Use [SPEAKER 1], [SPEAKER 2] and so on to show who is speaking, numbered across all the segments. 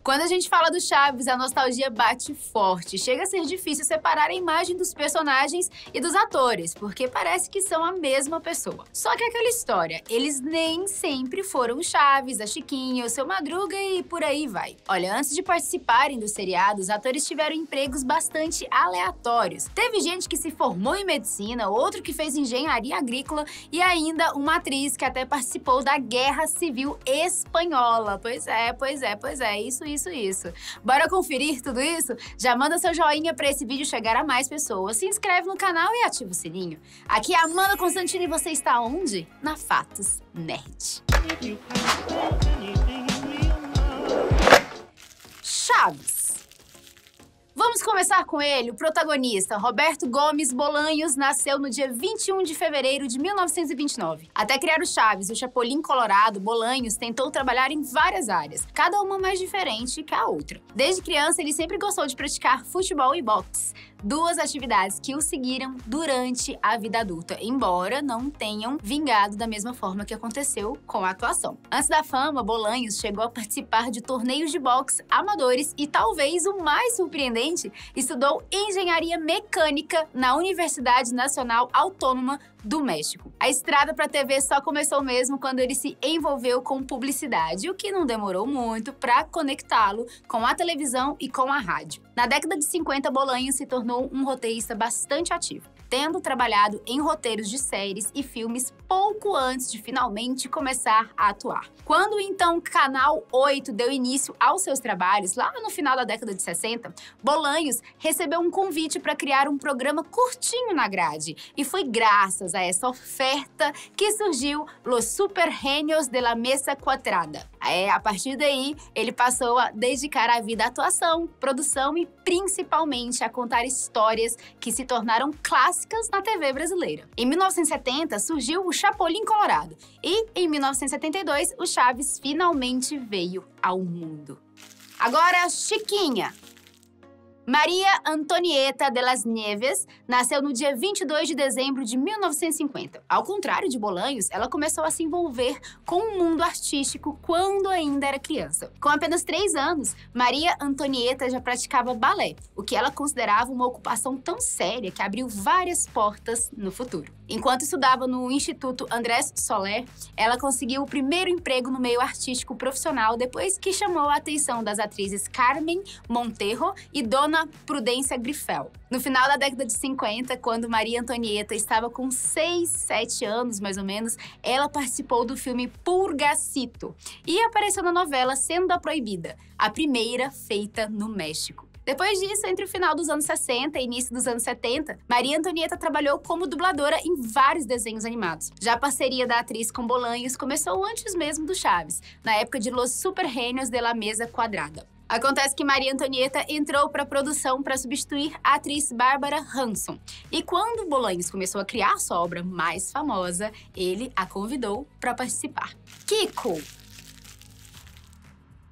[SPEAKER 1] Quando a gente fala do Chaves, a nostalgia bate forte. Chega a ser difícil separar a imagem dos personagens e dos atores, porque parece que são a mesma pessoa. Só que aquela história, eles nem sempre foram o Chaves, a Chiquinha, o Seu Madruga e por aí vai. Olha, antes de participarem do seriado, os atores tiveram empregos bastante aleatórios. Teve gente que se formou em medicina, outro que fez engenharia agrícola e ainda uma atriz que até participou da Guerra Civil Espanhola. Pois é, isso. Bora conferir tudo isso? Já manda seu joinha pra esse vídeo chegar a mais pessoas, se inscreve no canal e ativa o sininho. Aqui é a Amanda Constantino e você está onde? Na Fatos Nerd. Chaves. Vamos começar com ele, o protagonista, Roberto Gomes Bolanhos, nasceu no dia 21 de fevereiro de 1929. Até criar o Chaves, o Chapolin Colorado, Bolanhos tentou trabalhar em várias áreas, cada uma mais diferente que a outra. Desde criança, ele sempre gostou de praticar futebol e boxe, duas atividades que o seguiram durante a vida adulta, embora não tenham vingado da mesma forma que aconteceu com a atuação. Antes da fama, Bolanhos chegou a participar de torneios de boxe amadores e, talvez o mais surpreendente, estudou engenharia mecânica na Universidade Nacional Autônoma do México. A estrada para a TV só começou mesmo quando ele se envolveu com publicidade, o que não demorou muito para conectá-lo com a televisão e com a rádio. Na década de 50, Bolanhos se tornou um roteirista bastante ativo, tendo trabalhado em roteiros de séries e filmes pouco antes de finalmente começar a atuar. Quando então o Canal 8 deu início aos seus trabalhos, lá no final da década de 60, Bolanhos recebeu um convite para criar um programa curtinho na grade. E foi graças a essa oferta que surgiu Los Super Genios de la Mesa Quadrada. A partir daí, ele passou a dedicar a vida à atuação, produção e principalmente a contar histórias que se tornaram clássicas na TV brasileira. Em 1970, surgiu o Chapolin Colorado e, em 1972, o Chaves finalmente veio ao mundo. Agora, Chiquinha. Maria Antonieta de las Nieves nasceu no dia 22 de dezembro de 1950. Ao contrário de Bolanhos, ela começou a se envolver com o mundo artístico quando ainda era criança. Com apenas 3 anos, Maria Antonieta já praticava balé, o que ela considerava uma ocupação tão séria que abriu várias portas no futuro. Enquanto estudava no Instituto Andrés Soler, ela conseguiu o primeiro emprego no meio artístico profissional depois que chamou a atenção das atrizes Carmen Monteiro e Dona Prudência Grifel. No final da década de 50, quando Maria Antonieta estava com 6, 7 anos, mais ou menos, ela participou do filme Purgacito e apareceu na novela Senda Proibida, a primeira feita no México. Depois disso, entre o final dos anos 60 e início dos anos 70, Maria Antonieta trabalhou como dubladora em vários desenhos animados. Já a parceria da atriz com Bolanhos começou antes mesmo do Chaves, na época de Los Super Genios de la Mesa Quadrada. Acontece que Maria Antonieta entrou para a produção para substituir a atriz Bárbara Hanson. E quando Bolanhos começou a criar sua obra mais famosa, ele a convidou para participar. Kiko.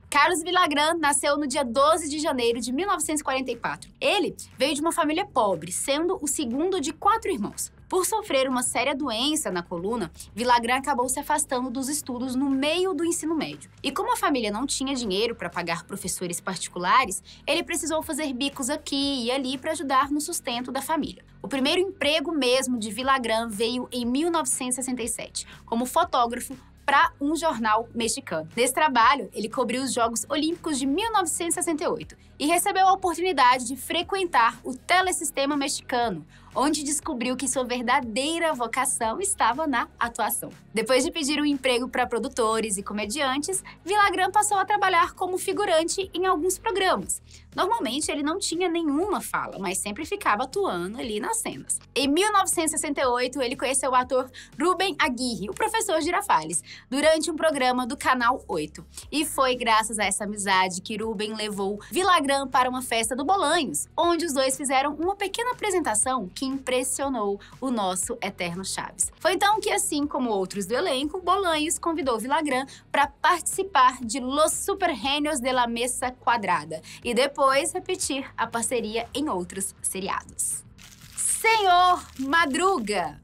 [SPEAKER 1] Carlos Villagrán nasceu no dia 12 de janeiro de 1944. Ele veio de uma família pobre, sendo o segundo de 4 irmãos. Por sofrer uma séria doença na coluna, Villagrán acabou se afastando dos estudos no meio do ensino médio. E como a família não tinha dinheiro para pagar professores particulares, ele precisou fazer bicos aqui e ali para ajudar no sustento da família. O primeiro emprego mesmo de Villagrán veio em 1967, como fotógrafo para um jornal mexicano. Nesse trabalho, ele cobriu os Jogos Olímpicos de 1968 e recebeu a oportunidade de frequentar o telesistema mexicano, onde descobriu que sua verdadeira vocação estava na atuação. Depois de pedir um emprego para produtores e comediantes, Villagrán passou a trabalhar como figurante em alguns programas. Normalmente, ele não tinha nenhuma fala, mas sempre ficava atuando ali nas cenas. Em 1968, ele conheceu o ator Rubem Aguirre, o professor Girafales, durante um programa do Canal 8. E foi graças a essa amizade que Rubem levou Villagrán para uma festa do Bolanhos, onde os dois fizeram uma pequena apresentação que impressionou o nosso eterno Chaves. Foi então que, assim como outros do elenco, Bolanhos convidou Villagrán para participar de Los Super Genios de la Mesa Quadrada e depois repetir a parceria em outros seriados. Senhor Madruga.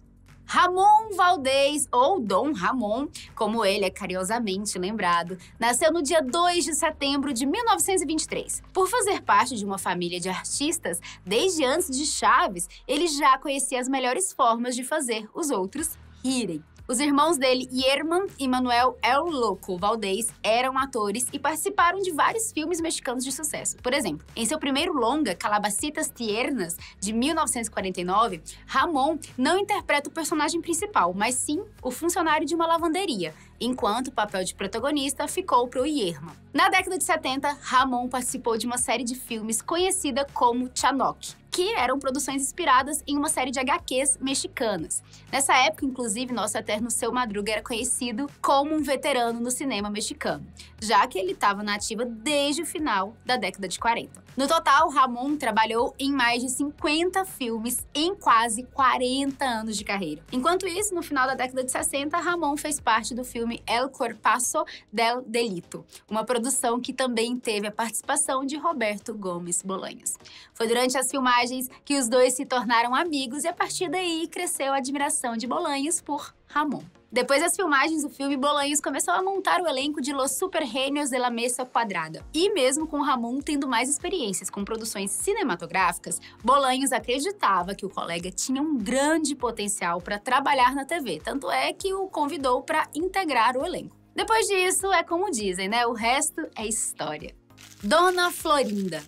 [SPEAKER 1] Ramon Valdez, ou Dom Ramon, como ele é carinhosamente lembrado, nasceu no dia 2 de setembro de 1923. Por fazer parte de uma família de artistas, desde antes de Chaves, ele já conhecia as melhores formas de fazer os outros rirem. Os irmãos dele, Yerman e Manuel El Loco Valdez, eram atores e participaram de vários filmes mexicanos de sucesso. Por exemplo, em seu primeiro longa, Calabacitas Tiernas, de 1949, Ramon não interpreta o personagem principal, mas sim o funcionário de uma lavanderia, enquanto o papel de protagonista ficou para o Yerman. Na década de 70, Ramon participou de uma série de filmes conhecida como Chanoc, que eram produções inspiradas em uma série de HQs mexicanas. Nessa época, inclusive, nosso eterno Seu Madruga era conhecido como um veterano no cinema mexicano, já que ele estava na ativa desde o final da década de 40. No total, Ramon trabalhou em mais de 50 filmes em quase 40 anos de carreira. Enquanto isso, no final da década de 60, Ramon fez parte do filme El Cuerpazo del Delito, uma produção que também teve a participação de Roberto Gomes Bolanhos. Foi durante as filmagens que os dois se tornaram amigos e a partir daí cresceu a admiração de Bolanhos por Ramon. Depois das filmagens do filme, Bolanhos começou a montar o elenco de Los Super Genios de la Mesa Quadrada. E mesmo com Ramon tendo mais experiências com produções cinematográficas, Bolanhos acreditava que o colega tinha um grande potencial para trabalhar na TV, tanto é que o convidou para integrar o elenco. Depois disso, é como dizem, né? O resto é história. Dona Florinda.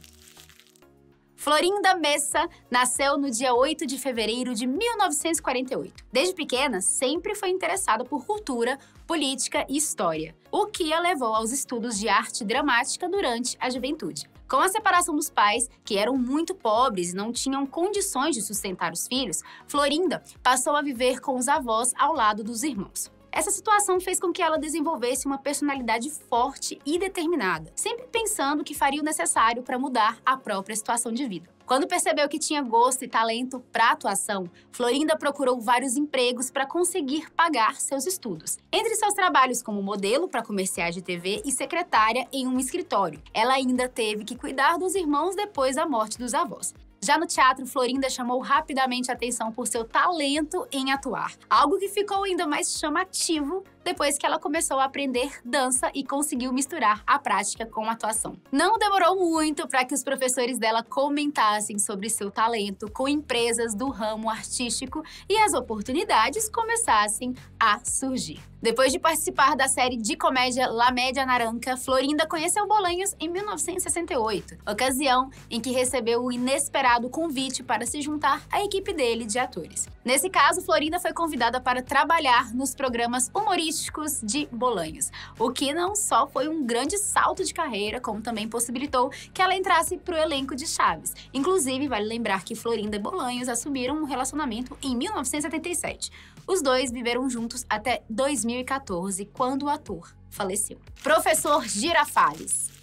[SPEAKER 1] Florinda Mesa nasceu no dia 8 de fevereiro de 1948. Desde pequena, sempre foi interessada por cultura, política e história, o que a levou aos estudos de arte dramática durante a juventude. Com a separação dos pais, que eram muito pobres e não tinham condições de sustentar os filhos, Florinda passou a viver com os avós ao lado dos irmãos. Essa situação fez com que ela desenvolvesse uma personalidade forte e determinada, sempre pensando que faria o necessário para mudar a própria situação de vida. Quando percebeu que tinha gosto e talento para atuação, Florinda procurou vários empregos para conseguir pagar seus estudos. Entre seus trabalhos como modelo para comerciais de TV e secretária em um escritório, ela ainda teve que cuidar dos irmãos depois da morte dos avós. Já no teatro, Florinda chamou rapidamente a atenção por seu talento em atuar, algo que ficou ainda mais chamativo depois que ela começou a aprender dança e conseguiu misturar a prática com a atuação. Não demorou muito para que os professores dela comentassem sobre seu talento com empresas do ramo artístico e as oportunidades começassem a surgir. Depois de participar da série de comédia La Media Naranja, Florinda conheceu Bolanhos em 1968, ocasião em que recebeu o inesperado convite para se juntar à equipe dele de atores. Nesse caso, Florinda foi convidada para trabalhar nos programas humorísticos de Bolanhos, o que não só foi um grande salto de carreira, como também possibilitou que ela entrasse para o elenco de Chaves. Inclusive, vale lembrar que Florinda e Bolanhos assumiram um relacionamento em 1977. Os dois viveram juntos até 2014, quando o ator faleceu. Professor Girafales.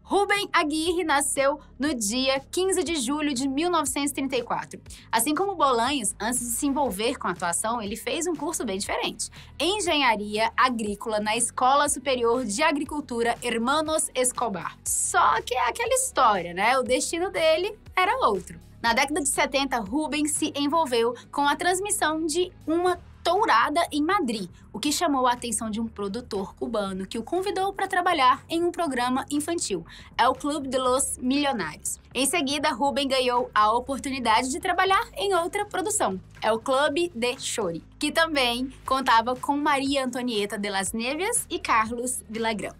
[SPEAKER 1] Rubem Aguirre nasceu no dia 15 de julho de 1934. Assim como Bolanhos, antes de se envolver com a atuação, ele fez um curso bem diferente: Engenharia Agrícola na Escola Superior de Agricultura Hermanos Escobar. Só que é aquela história, né? O destino dele era outro. Na década de 70, Rubem se envolveu com a transmissão de uma tourada em Madrid, o que chamou a atenção de um produtor cubano que o convidou para trabalhar em um programa infantil, El Club de los Millonarios. Em seguida, Rubem ganhou a oportunidade de trabalhar em outra produção, El Club de Chori, que também contava com Maria Antonieta de las Neves e Carlos Villagrán.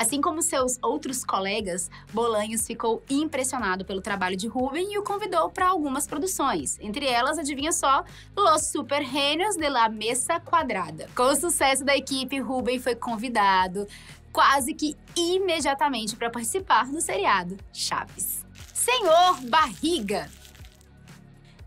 [SPEAKER 1] Assim como seus outros colegas, Bolanhos ficou impressionado pelo trabalho de Rubem e o convidou para algumas produções. Entre elas, adivinha só, Los Super Genios de la Mesa Quadrada. Com o sucesso da equipe, Rubem foi convidado quase que imediatamente para participar do seriado Chaves. Senhor Barriga.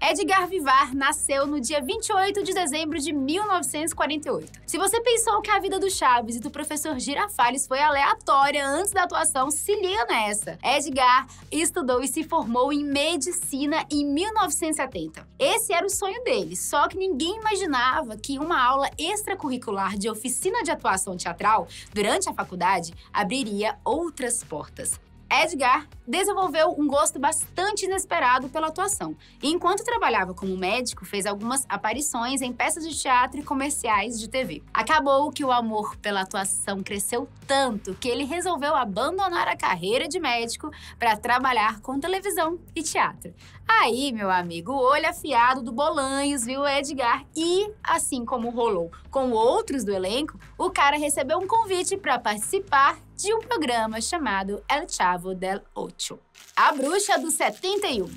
[SPEAKER 1] Edgar Vivar nasceu no dia 28 de dezembro de 1948. Se você pensou que a vida do Chaves e do professor Girafales foi aleatória antes da atuação, se liga nessa. Edgar estudou e se formou em medicina em 1970. Esse era o sonho dele, só que ninguém imaginava que uma aula extracurricular de oficina de atuação teatral durante a faculdade abriria outras portas. Edgar desenvolveu um gosto bastante inesperado pela atuação e, enquanto trabalhava como médico, fez algumas aparições em peças de teatro e comerciais de TV. Acabou que o amor pela atuação cresceu tanto que ele resolveu abandonar a carreira de médico para trabalhar com televisão e teatro. Aí, meu amigo, o olho afiado do Bolanhos viu o Edgar e, assim como rolou com outros do elenco, o cara recebeu um convite para participar de um programa chamado El Chavo del Ocho, A Bruxa do 71.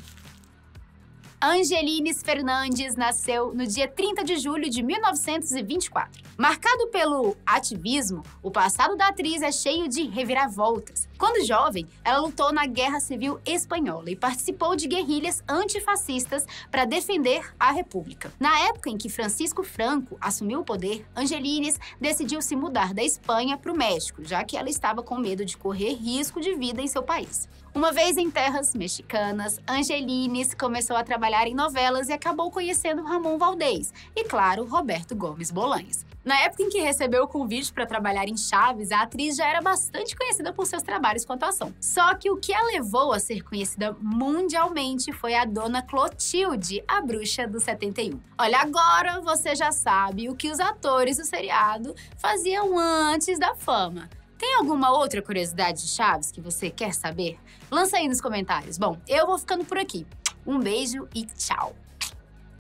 [SPEAKER 1] Angelines Fernandes nasceu no dia 30 de julho de 1924. Marcado pelo ativismo, o passado da atriz é cheio de reviravoltas. Quando jovem, ela lutou na Guerra Civil Espanhola e participou de guerrilhas antifascistas para defender a República. Na época em que Francisco Franco assumiu o poder, Angelines decidiu se mudar da Espanha para o México, já que ela estava com medo de correr risco de vida em seu país. Uma vez em terras mexicanas, Angelines começou a trabalhar em novelas e acabou conhecendo Ramon Valdez e, claro, Roberto Gomes Bolanhos. Na época em que recebeu o convite para trabalhar em Chaves, a atriz já era bastante conhecida por seus trabalhos com atuação. Só que o que a levou a ser conhecida mundialmente foi a Dona Clotilde, a Bruxa do 71. Olha, agora você já sabe o que os atores do seriado faziam antes da fama. Tem alguma outra curiosidade de Chaves que você quer saber? Lança aí nos comentários. Bom, eu vou ficando por aqui. Um beijo e tchau!